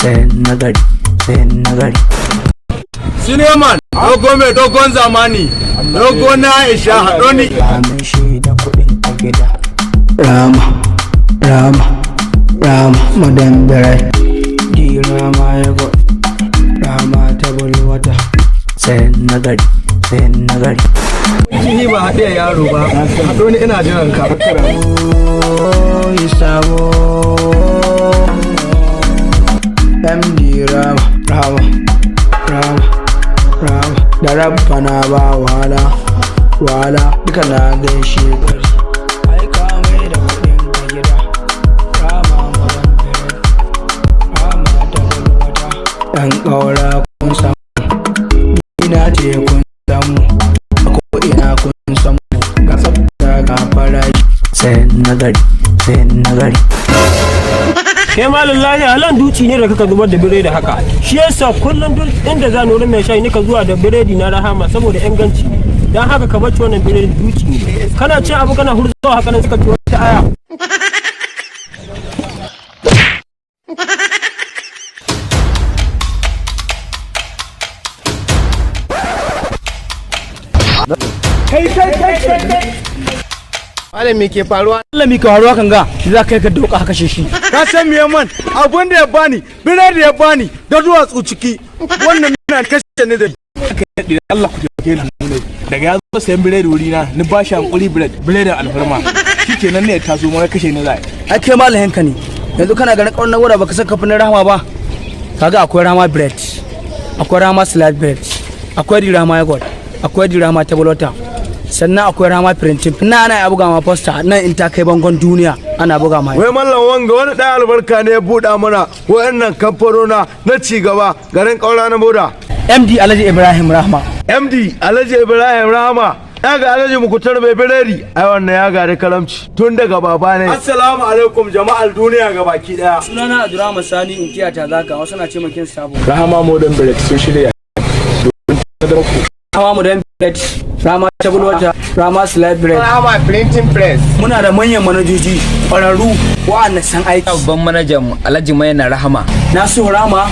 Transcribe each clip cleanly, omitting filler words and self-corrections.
sai nagari Suleiman, dogo mai dogon zamani, dogo na Aisha haɗo ni. Kamin shi da kuɗin a gida. Rama, madan birai. Di rama ya go, rama ta bulwata. Sai nagari. Shi ba haɗe yaro ba, haɗo ni ina jiran ka. Yi sabo. MD rama. Da rabba na ba wahala duka na gaishe gari. Ai ka mai da kuɗin ka gida. Rama madan bere, rama ta bulwata. Ɗan ƙaura kun samu, ina ce kun samu, ko ina kun samu. Ga tsafta ga farashi. Sai nagari. Kai malam lahi halan duci ne da kaka zubar da biredi haka. Shi yasa kullum duk inda za ni mai shayi nika zuwa da biredi na rahama saboda inganci. Dan haka ka bacci wannan biredi duci ne. Kana cin abu kana hurzawa haka nan suka ci wata aya. Kai. Malam me ke faruwa? Allah mi ka faruwa kan ga za ka doka haka shi. Ka san me man abun da ya bani, biredi ya bani da duwatsu ciki. Wannan mina kashe ne da Allah ku ke ni. Daga ya zo sayan biredi wuri na, ni ba shi hankuri biredin alfarma. Shikenan ne ya taso mu kashe ni zai. Ai kai malamin ka ne. Yanzu kana ganin ƙaunar wura baka san kafin rahama ba. Kaga akwai rama bread, akwai rama salad bread, akwai dirama yogurt, akwai dirama tablota. Sannan akwai rama printing na ana buga ma poster nan in ta kai bangon duniya ana buga ma. Wai mallam wanga wani ɗaya albarka ne ya buɗa mana wayannan kamfanona na ci gaba garin ƙaura na boda. MD Alhaji Ibrahim Rahma. MD Alhaji Ibrahim Rahma. Ya ga Alhaji Mukutar mai biredi. Ai wannan ya gari karamci tun daga baba ne. Assalamu alaikum jama'ar duniya ga baki daya. Sunana Abdurrahman Sani in tiyata zaka wasu na ce makin sabo. Rahama Modern Bread sun shirya. Rama Modern Bread, Rama Tabulwata, Rama Slide Bread, Rahama Printing Press. Muna da manyan manajoji ƙwararru wa'anda san aiki. Babban manajan Alhaji Maina Rahama. Nasu Rama,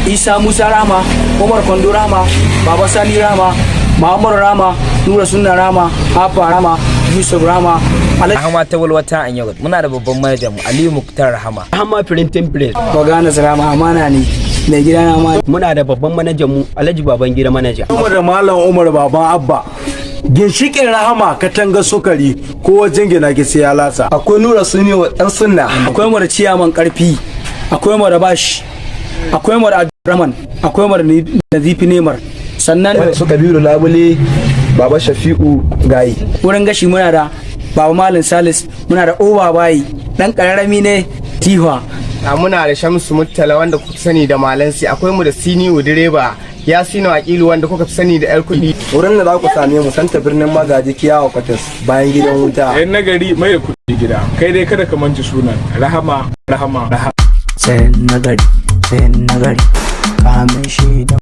Isa Musa Rama, Umar Kondo Rama, Baba Sani Rama, Muhammadu Rama, Nura Sunna Rama, Hafa Rama, Yusuf Rama, Rahama ta walwata an yau. Muna da babban manajan Aliyu Muktar Rahama. Rahama printing press. Maganas Rama amana ne. Mai gida na ma. Muna da babban manajan mu Alhaji Babangida manaja. Umar da Malam Umar Baban Abba. Ginshiƙin Rahama katanga sukari ko wajen gina ki sai ya lasa. Akwai Nura Sunni wa dan sunna. Akwai mu da ciyaman karfi, akwai mu da bashi, akwai mu da Abdurrahman, akwai mu da Nazifi Nemar. Sannan su Kabiru Labule, Baba Shafi'u Gayi. wurin gashi muna da Baba Malam Salis, muna da Oba Bayi, dan kararami ne Tihwa. Muna da Shamsu Muttala wanda kuka sani da Malansi, akwai mu da Siniu direba, Yasinu Aqilu wanda kuka sani da yar kudi. Wurin da za ku same mu santa birnin Magaji Kiyawa Kwatas bayan gidan wuta. Yan nagari mai da kuɗi gida. Kai dai kada ka manci sunan. Rahama. Sai nagari. Kamin shi da